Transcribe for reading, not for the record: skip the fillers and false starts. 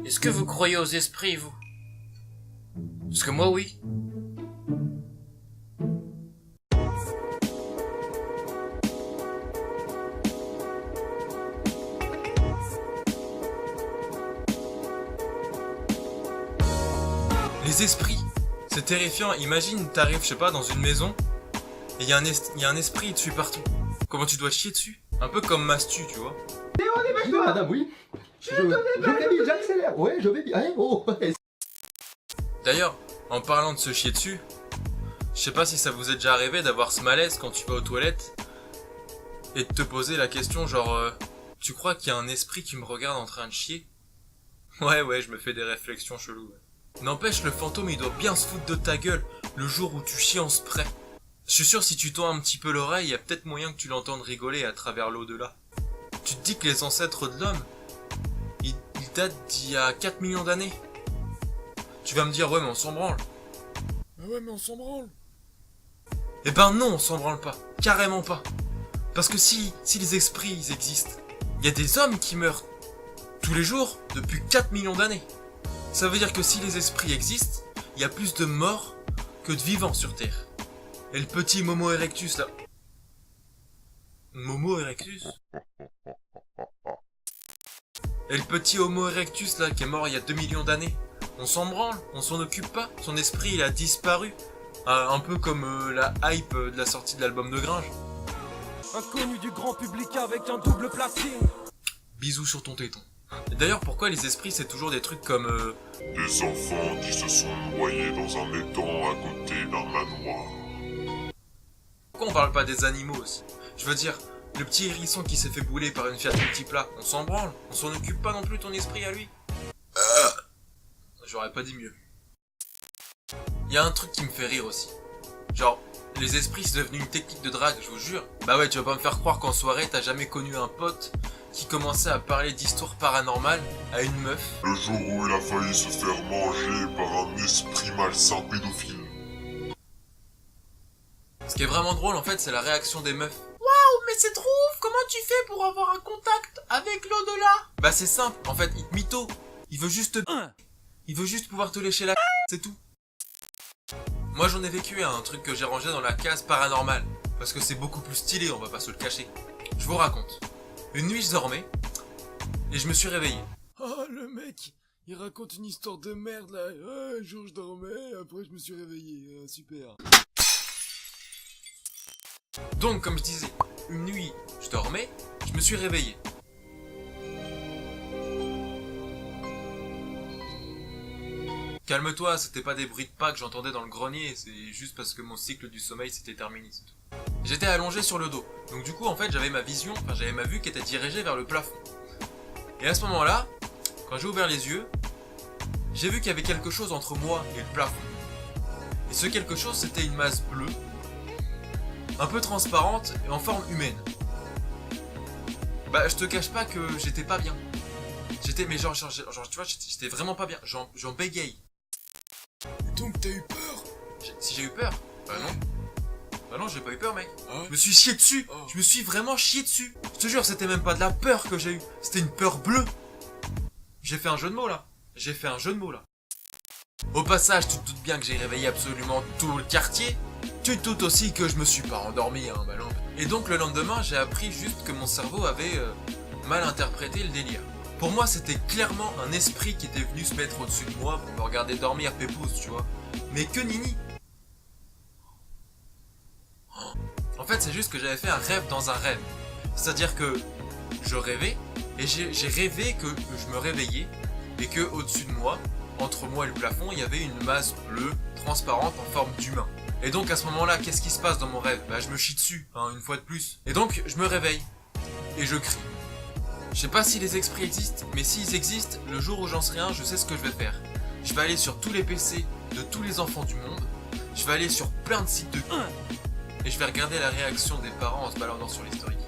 Est-ce que vous croyez aux esprits, vous? Parce que moi, oui. Les esprits, c'est terrifiant. Imagine, t'arrives, je sais pas, dans une maison, et y a un esprit dessus partout. Comment tu dois chier dessus? Un peu comme Mastu, tu vois. Oui, madame, oui. Je vais bien, j'accélère. Ouais, je vais bien. Allez, oh, ouais. D'ailleurs, en parlant de se chier dessus, je sais pas si ça vous est déjà arrivé d'avoir ce malaise quand tu vas aux toilettes et de te poser la question genre tu crois qu'il y a un esprit qui me regarde en train de chier? Ouais, je me fais des réflexions cheloues. Ouais. N'empêche, le fantôme il doit bien se foutre de ta gueule le jour où tu chies en spray. Je suis sûr si tu tends un petit peu l'oreille, y a peut-être moyen que tu l'entendes rigoler à travers l'au-delà. Tu te dis que les ancêtres de l'homme, ils datent d'il y a 4 millions d'années. Tu vas me dire, ouais, mais on s'en branle. Ouais, mais on s'en branle. Eh ben non, on s'en branle pas. Carrément pas. Parce que si les esprits, ils existent, il y a des hommes qui meurent tous les jours depuis 4 millions d'années. Ça veut dire que si les esprits existent, il y a plus de morts que de vivants sur Terre. Et le petit Momo Erectus, là... Momo Erectus? Et le petit Homo Erectus, là, qui est mort il y a 2 millions d'années, on s'en branle, on s'en occupe pas, son esprit il a disparu. Un peu comme la hype de la sortie de l'album de Gringe. Inconnu du grand public avec un double platine. Bisous sur ton téton. Et d'ailleurs, pourquoi les esprits c'est toujours des trucs comme Des enfants qui se sont noyés dans un étang à côté d'un manoir. Pourquoi on parle pas des animaux aussi? Je veux dire, le petit hérisson qui s'est fait bouler par une Fiat Multipla, on s'en branle, on s'en occupe pas non plus ton esprit à lui. J'aurais pas dit mieux. Il y a un truc qui me fait rire aussi. Genre, les esprits c'est devenu une technique de drague, je vous jure. Bah ouais, tu vas pas me faire croire qu'en soirée t'as jamais connu un pote qui commençait à parler d'histoires paranormales à une meuf. Le jour où il a failli se faire manger par un esprit malsain pédophile. Ce qui est vraiment drôle en fait, c'est la réaction des meufs. Waouh, mais c'est trop ouf, comment tu fais pour avoir un contact avec l'au-delà? Bah c'est simple, en fait, il te mytho. Il veut juste Il veut juste pouvoir te lécher la c'est tout. Moi j'en ai vécu un truc que j'ai rangé dans la case paranormale. Parce que c'est beaucoup plus stylé, on va pas se le cacher. Je vous raconte. Une nuit je dormais et je me suis réveillé. Oh le mec, il raconte une histoire de merde là. Un jour je dormais, après je me suis réveillé. Super. Donc comme je disais, une nuit je dormais, je me suis réveillé. Calme-toi, c'était pas des bruits de pas que j'entendais dans le grenier, c'est juste parce que mon cycle du sommeil s'était terminé, c'est tout. J'étais allongé sur le dos, donc du coup en fait j'avais ma vue qui était dirigée vers le plafond. Et à ce moment-là, quand j'ai ouvert les yeux, j'ai vu qu'il y avait quelque chose entre moi et le plafond. Et ce quelque chose c'était une masse bleue, un peu transparente et en forme humaine. Bah je te cache pas que j'étais pas bien. Mais genre tu vois, j'étais vraiment pas bien, j'en bégaye. Donc t'as eu peur? Si j'ai eu peur? Bah non. Bah non, j'ai pas eu peur, mec. Ah ouais? Je me suis chié dessus. Oh. Je me suis vraiment chié dessus. Je te jure, c'était même pas de la peur que j'ai eu. C'était une peur bleue. J'ai fait un jeu de mots là. Au passage, tu te doutes bien que j'ai réveillé absolument tout le quartier. Tu te doutes aussi que je me suis pas endormi, hein, bah non. Et donc le lendemain, j'ai appris juste que mon cerveau avait mal interprété le délire. Pour moi, c'était clairement un esprit qui était venu se mettre au-dessus de moi pour me regarder dormir pépouze, tu vois. Mais que nini. En fait, c'est juste que j'avais fait un rêve dans un rêve. C'est-à-dire que je rêvais, et j'ai rêvé que je me réveillais, et que au-dessus de moi, entre moi et le plafond, il y avait une masse bleue, transparente, en forme d'humain. Et donc à ce moment-là, qu'est-ce qui se passe dans mon rêve? Bah je me chie dessus, hein, une fois de plus. Et donc, je me réveille, et je crie. Je sais pas si les esprits existent, mais s'ils existent, le jour où j'en serai un, je sais ce que je vais faire. Je vais aller sur tous les PC de tous les enfants du monde, je vais aller sur plein de sites de... et je vais regarder la réaction des parents en se baladant sur l'historique.